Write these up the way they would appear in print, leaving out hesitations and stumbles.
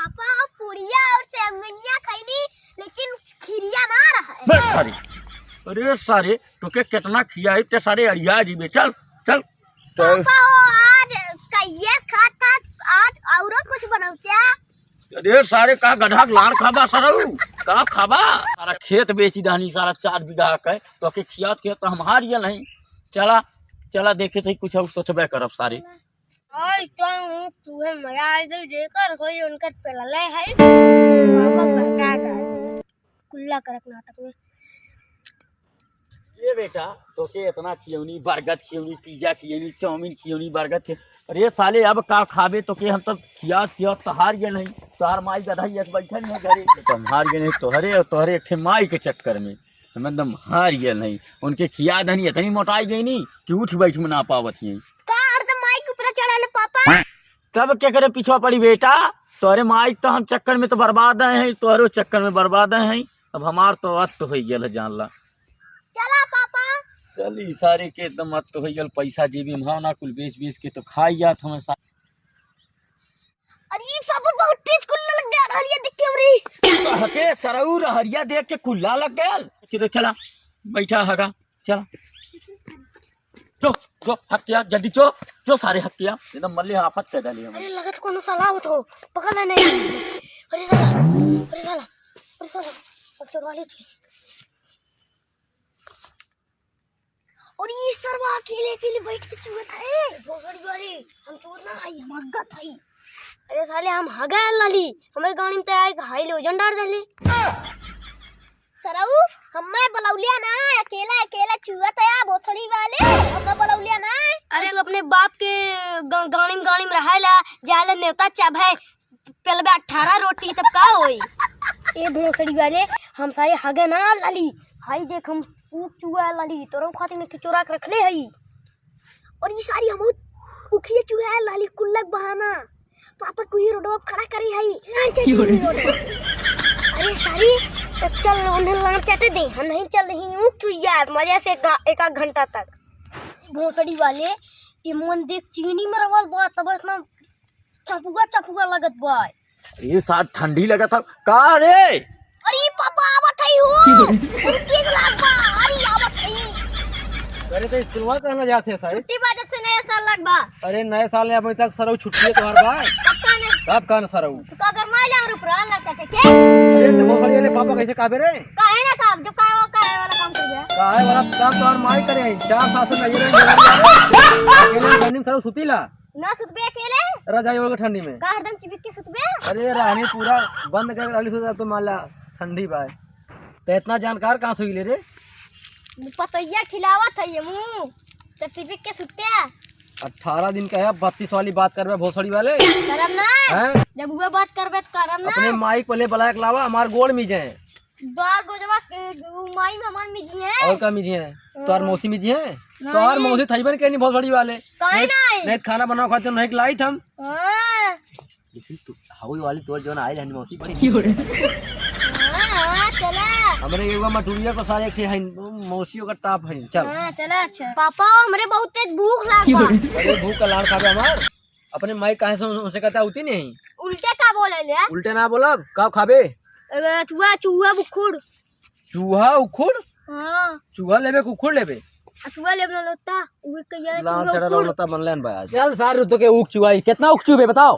पापा पूड़िया और सेवइयां खैनी लेकिन खीरिया ना रहा है। अरे सारे तोके कितना खियाई ते सारे अड़िया जी बे चल चल पापा हो आज कैयस खात आज औरो कुछ बनौतिया। अरे सारे का गधा लाड़ खाबा सरऊ का खाबा सारा खेत बेची दानी सारा 4 बीघा के तोके खियात के तो हमार ये नहीं चला चला देखे थे कुछ और सोचबे करब सारे ओए तू मजा आ गई जेकर होई उनकर पेलले है पापा बहका कर कुल्ला करक नाटक में। ये बेटा तोके इतना खियौनी बर्गर खियौनी पिज्जा खियौनी चाउमीन खियौनी बर्गर खे अरे साले अब का खाबे तोके हम तब खिया तहार ये नहीं तोहार माई गधा एक बैठल नहीं घरे तुम्हार ये नहीं तोहरे एक माई के चक्कर में हम एकदम हार ये नहीं उनके खिया धनी इतनी मोटाई गई नहीं कि उठ बैठ में ना पावत ही का अर्ध माई के ऊपर चढ़ाले पापा तब क्या करे पीछा पड़ी बेटा तोहरे माई तो हम चक्कर में तो बर्बाद हैं तोहरो चक्कर में बर्बाद हैं अब हमार तो अत हो गया जान ला चला पापा चली सारे के एकदम अत हो गया पैसा जेबी में ना कुल बेच के तो खाई जात हमें अरे पापा बहुत तेज कुल्ला लग गया हरिया देख के रे तो हके सरऊ हरिया देख के कुल्ला लग गया चला बैठा हगा चला जो हत्या जल्दी जो सारे हत्या एकदम मल्ले आफत कर डाली हम। अरे लगत कोनो साला हो तो पकड़ नहीं अरे साला अब चुरा ली थी और ये सरवा अकेले बैठ के चूत है बहुत बड़ी वाली हम चूत ना आई हम हग्गा थई। अरे साले हम हगा लाली हमारे गाड़ी में तो आए हाई ले वजन डाल देले सरऊ हमें बलौलिया ना अकेला चूत है भोसड़ी वाले हमें बलौलिया ना। अरे तो अपने बाप के गाड़ी में रहाला जाला नेवता चाब है पहले 18 रोटी तब का होई ए भोसड़ी वाले हम सारे हगे ना लाली हाई देख हम ऊक चुआ लाली तोरो खातिर में चोरा के रखले हई और ये सारी हम उखिए चुआ लाली कुल्लक बहाना पापा को ही रोड खड़ा करी हई अरे सारी तो चल उन्हें लाड़ चाटे दे हम नहीं चल रही ऊक चुइया मजे से एक घंटा तक भोसड़ी वाले ये मन देख चीनी में रवल बा तब इतना चपुआ लगत बा ये साथ ठंडी लगा था का रे अरे पापा आवत हई हो तेज लागबा अरे आवत हई। अरे तो स्कूल में कहना जाते हैं सारे छुट्टी बाजत से नया साल लगबा। अरे नए साल में अभी तक सरऊ छुट्टी है तुम्हारे भाई कब कहना सरऊ तो का घर में जा रुपरा ना चाचे के अरे तो बहुत बढ़िया ले पापा कैसे काबे रे काहे ना काम जो काहे वाला काम कर गया काहे वाला काम तुम्हार माई करे 4 साल से नहीं अकेले ठंडी में सरऊ सुतीला ना सुतबे अकेले रजाई ओढ़ के ठंडी में का हरदम चिपक के सुतबे। अरे रानी पूरा बंद कर रहली सो तो माला ठंडी बाय तो इतना जानकार कहां से हुई ले रे पतैया खिलावत है ये मुंह तो चिपक के सुतते 18 दिन का है 32 वाली बात करबे भोसड़ी वाले करम ना हैं जब वो बात करबे तो करम ना अपने माई को ले बुलाया के लावा हमार गोड़ में जाए द्वार गोजवा माई में हमार मिजी है और का मिजी है तोर मौसी मिजी है तोर मौसी थईबन के नहीं भोसड़ी वाले काहे नहीं नहीं खाना बनाओ खाते नहीं लाई थम हां लेकिन तू हवई वाली तोर जो ना आई रहनी मौसी बड़ी हां चला हमरे एगो मटुरिया को सारे के है मौसियों का टाप है चल हां चला अच्छा पापा हमरे बहुत तेज भूख लागबा। अरे भूख का लाड़ खाबे हमार अपने माई काहे से उनसे कहता होती नहीं उल्टे का बोले ले उल्टे ना बोलब का खाबे चूहा बुखुड़ चूहा उखुड़ हां चूहा लेबे के उखुड़ लेबे चूहा ले अपना लोता उहे कहिया लाल चढ़ा लोता बनलेन भाई चल सारे तो के उख चुआई कितना उख चुबे बताओ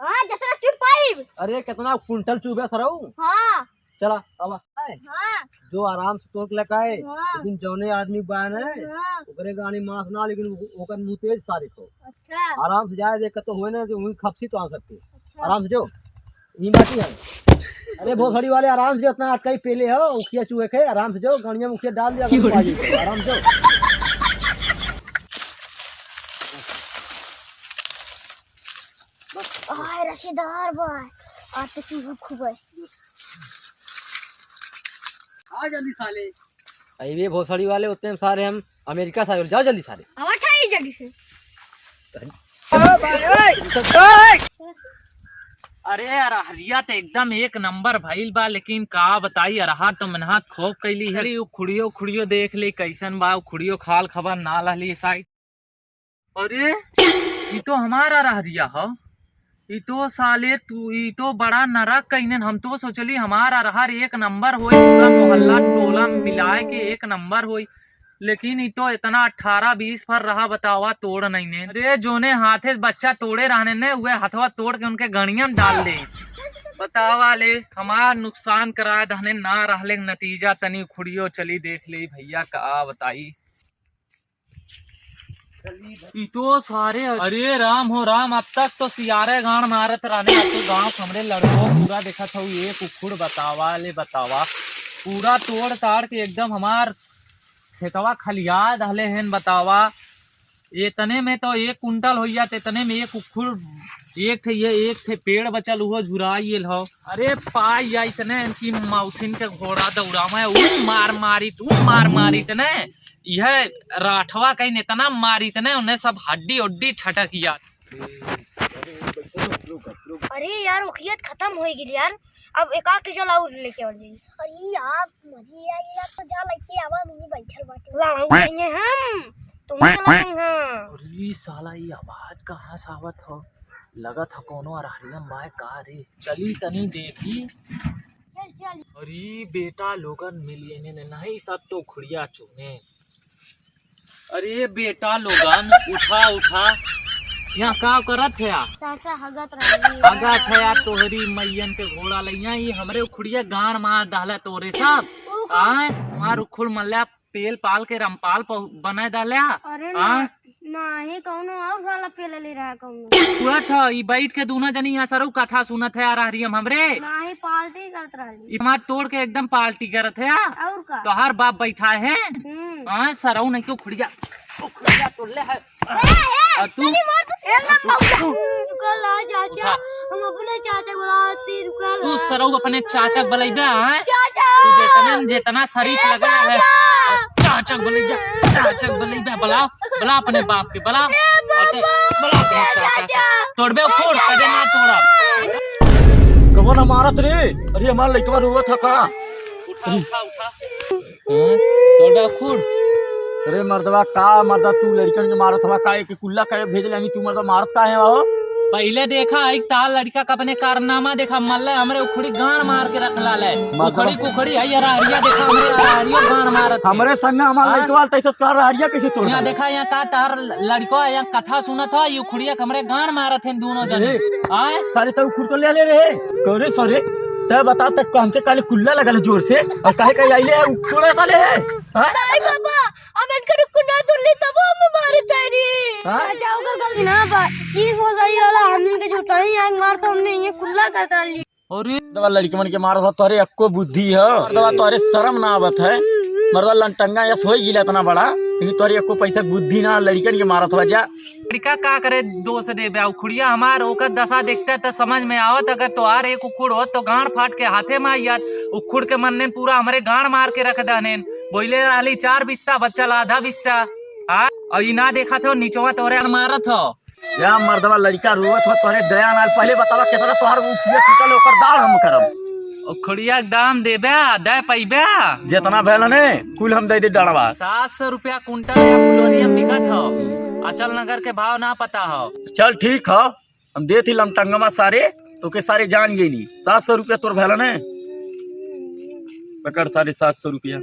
हां जतना चुप पाइब अरे कितना कुंटल चुबे सरऊ हां चला अब हां जो आराम से तोड़ के लकाए हाँ। लेकिन जौने आदमी बान है हां ओकरे गानी मांस ना लेकिन ओकर मुंह तेज सारे को अच्छा आराम से जाए देख तो होए ना जो वही खपसी तो आ सकते अच्छा आराम से जो ये बाती है अरे भोसड़ी वाले आराम से उतना कई पेले हो उखिया चूहे के आराम से जो गणिया मुखिया डाल दिया आराम से आय रशीदार भाई आज तो चूहा खूब है आ जल्दी साले अरे भोसड़ी वाले उतने सारे हम अमेरिका से जाओ जल्दी सारे आवाज आई जल्दी से अरे अरहरिया तो एकदम एक नंबर भइल बा लेकिन का बताई अरहा तो मेहनत खूब कैली है खुड़ियो देख ली कैसन बा खुड़ियो खाल खबर ना लहली साइड। अरे ये तो हमारा अरहरिया हो ई तो साले तू ई तो बड़ा नरक कहीने। हम तो सोचली हमारा अरहर एक नंबर होई, पूरा मोहल्ला टोला मिलाए के एक नंबर होई, लेकिन ई तो इतना 18-20 फर रहा बतावा तोड़ नहीं ने। अरे जोने हाथे बच्चा तोड़े रहने ने वे हथवा तोड़ के उनके गणिया में डाल दे। बतावा ले हमारा नुकसान करा दहने ना रहले नतीजा तनी खुड़ियो चली देख ले भैया का बताई। ई तो सारे अरे राम हो राम, अब तक तो सियारे गाड़ मारत रहने, अब तो गाँव हमरे लड़को पूरा देखा था ये कुकुड़ बतावा ले बतावा पूरा तोड़ ताड़ के एकदम हमार खेतवा खलिया दहले हैं बतावा। ये तने में तो 1 कुंटल हो जाते, तने में एक कुकुड़ एक थे पेड़ बचल हुआ झुराई हो। अरे पाई जाई तने इनकी मौसिन के घोड़ा दौड़ा में मार मारी तने यह राठवा कहीं इतना मारी तने उन्हें सब हड्डी उड्डी छटक गया। अरे यार उखियत खत्म हो गई यार, अब एक आध चल और लेके आ जाइए। अरे यार मजे आई यार, तो जा लेके आवा, मैं बैठल बाटे लड़ाएंगे हम, तुम चलाएंगे। अरे साला ये आवाज कहाँ से आवत हो, लगा था कोनो अरहरिया माय का रे, चली तनी देखी। चल अरे बेटा लोगन मिलिए ने नहीं सब तो खुड़िया चुने। अरे बेटा लोगन उठा यहाँ का करत है चाचा हगत है तोहरी मैयन के घोड़ा लइया, ये हमरे उखड़िया गाड़ मार डाला तोरे सब आए मार उखुड़ मल्ला पेल पाल के रमपाल बनाए डाला। अरे नहीं कौनो और वाला पेले ले रहा कौनो हुआ था ई बैठ के दोनों जनी यहाँ सरऊ कथा सुनत है अरहरियम हमरे नहीं पार्टी करत रही इमार तोड़ के एकदम पार्टी करत है। और का तो हर बाप बैठा है सरऊ नहीं क्यों खुड़िया तोड़ले है और तू चाचा हम अपने चाचा बुलाती तू सरऊ अपने चाचा बलैबे है चाचा तू जितना शरीफ लगा है चाचा बलैबे बुला अपने बाप के बुला अपने चाचा तोड़बे फोड़ कदे ना तोड़ा कबो ना मारत रे। अरे हमार लइकवा रोवत था का उठा तोड़बे फोड़। अरे मर्दवा का मर्दा तू लड़कन के मारत हवा का एक कुल्ला का भेज लेंगी, तू मर्दा मारत का है हो। पहले देखा एक ताल लड़का का अपने कारनामा देखा मल्ले हमरे उखड़ी गाड़ मार के रख लाले कुखड़ी आई अरहरिया देखा हमरे अरहरिया गाड़ मारत हमरे संग हमार लइकवा तैसे तोर अरहरिया कैसे तोड़ यहाँ देखा यहाँ का तार लड़को यहाँ कथा सुनत है ये उखड़िया हमरे गाड़ मारत है दोनों जने आए सारे तो उखड़ तो ले रे करे सरे तब बता तक हमसे काले कुल्ला लगल जोर से और काहे का आइले उखड़े काले नहीं पापा अब इनकर कुन्ना तो ले तब हम मारे तारी जाओ कर गलती ना बा ये हो जाई वाला हमने के झूठा ही आग मार तो हमने ये कुल्ला कर ली। अरे दवा लड़की मन के मारत हो तोरे अक्को बुद्धि है दवा तोरे शर्म ना आवत है मर्दा लंटंगा या सोई गिला इतना बड़ा लेकिन तोरे अक्को पैसा बुद्धि ना लड़कन के मारत हो जा लड़का का करे दोष दे बे उखड़िया हमार ओकर दशा देखते तो समझ में आवत अगर तोहार एक उखुड़ हो तो गाड़ फाट के हाथे में आयत उखुड़ के मन ने पूरा हमारे गाड़ मार के रख दने बोले रहली 4 बिस्सा बच्चा आधा बिस्सा और ई ना देखा थे नीचवा तोरे मारत हो या मर्दवा लड़का रोवत हो तोरे दया नाल पहले बतावा कितना तोहार उखिया टूटल ओकर दाढ़ हम करब उखड़िया दाम देबे दे पैबे जितना भेल ने कुल हम दे दे डड़वा 700 रुपया कुंटल या फुलोरिया बिकत हो अचल नगर के भाव ना पता हो। चल ठीक है हम दे थी लमटंगमा सारे तो के सारे जान गेली 700 रुपया तोर भेल ने पकड़ 750 रुपया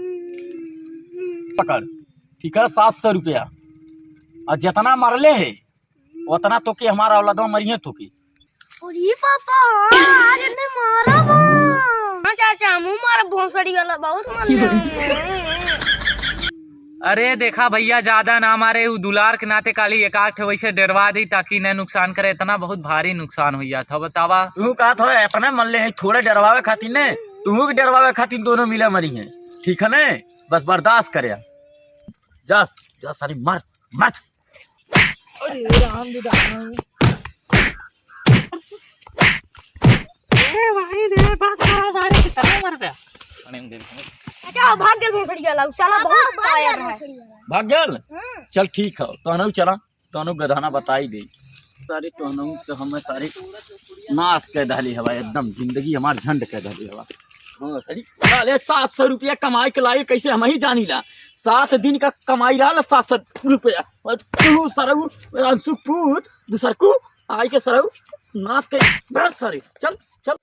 पकड़ ठीक है 700 रुपया और जितना मरले है उतना तो के हमारा औलादवा मरिए तो की। अरे पापा आज ने मारा बा चाचा मुंह मारा भोसड़ी वाला बहुत मन अरे देखा भैया ज्यादा ना मारे दुलार के नाते काली एक आठ वैसे डरवा दी ताकि न नुकसान करे इतना बहुत भारी नुकसान हो जाता बतावा तू कहा थो इतना मन ले थोड़े डरवावे खातिर ने तू के डरवावे खातिर दोनों मिला मरी है ठीक है ने बस बर्दाश्त करे जा जा सारी मर मत। अरे राम भाई रे बस करा सारे कितने मर गया अच्छा भाग गया भोसड़ी वाला साला बहुत कायर है भाग गल चल ठीक है तोनू चला तोनू गधाना बताई दे सारे तोनू तो हमें सारे नाश कर डाली हवा एकदम जिंदगी हमार झंड कर डाली हवा। हाँ सही साले 700 रुपया कमाई के लाई कैसे हम ही जानी ला 7 दिन का कमाई रहा 700 रुपया तू सरऊ अंशु पूत दूसर को आई के सरऊ नाच के बैठ सारे चल चल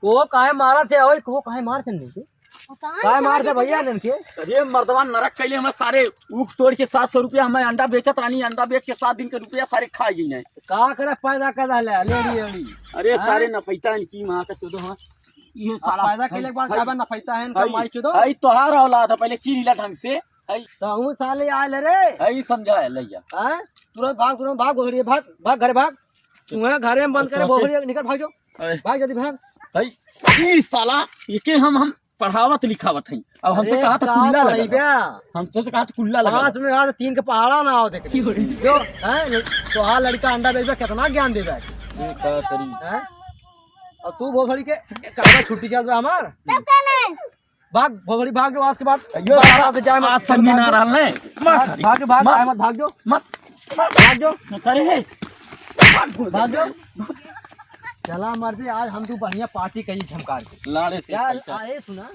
को काहे मारा थे ओए को काहे मार थे नहीं काहे मार थे भैया इनके अरे मर्दवा नरक कैले हमें सारे ऊख तोड़ के 700 रुपया हमें अंडा बेचत रानी अंडा बेच के 7 दिन के रुपया सारे खा गई है। का करे पैदा कर ले लेडी अरे सारे नफैता इनकी माँ का चोदो हाँ ये साला पैदा के लिए बात जाबा ना पैसा है इनका माई चुदो आई तोहार औलाद है पहले चीरीला ढंग से आई तो हूं साले आए रे आई समझा है लैया हैं तुरंत भाग बोहरी भाग भाग घरे भाग तू है घरे में बंद करे बोहरी निकल भाग जाओ भाग जल्दी भाग आई ई साला ये के हम पढ़ावत लिखावत हई अब हमसे कहा था कुल्ला लगा हमसे कहा था कुल्ला लगा 5 में 3 के पहाड़ा ना आओ देख जो हैं तो हां लड़का अंडा बेचबे कितना ज्ञान देबे ये का करी हैं और तू बोहरी के काहे छुट्टी चल बे हमार भाग बोहरी भाग जो आज के बाद यो सारा जाए मत संगी ना रहल ने भाग मत भाग जो भाग जो करे है भाग जो चला मर्दी आज हम तू बढ़िया पार्टी करी झमकार के लाड़े से क्या आए सुना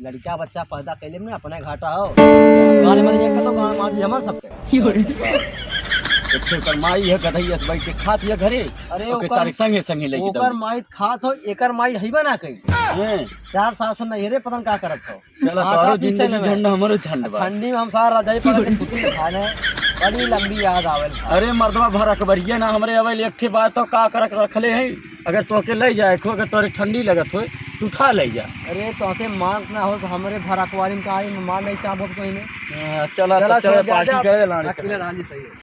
लड़का बच्चा पैदा कैले में अपने घाटा हो गाने मरे एक तो गाना मार दी हमर सबके अच्छे कर माई है गधई अस बैठ के खात है घरे अरे ओके सारे संगे संगे लेके ओकर माई खात हो एकर माई हईबा ना कई हैं 4 साल से नहीं रे पतन का करत हो चलो तारो जिंदगी झंड हमरो झंड बा ठंडी में हम सारा रजाई पकड़ के छुट्टी में खाने बड़ी लंबी याद आवेल अरे मर्दवा भर अकबरिया ना हमरे अवेल एक ठे बात तो का करक रखले है अगर तो के ले जाए खो अगर तोरे ठंडी लगत हो तू उठा ले जा अरे तो से मांग ना हो तो हमरे भर अखबारी में का आई मार नहीं चाहब कोई में चला चला पार्टी करे लाने अकेले रानी सही है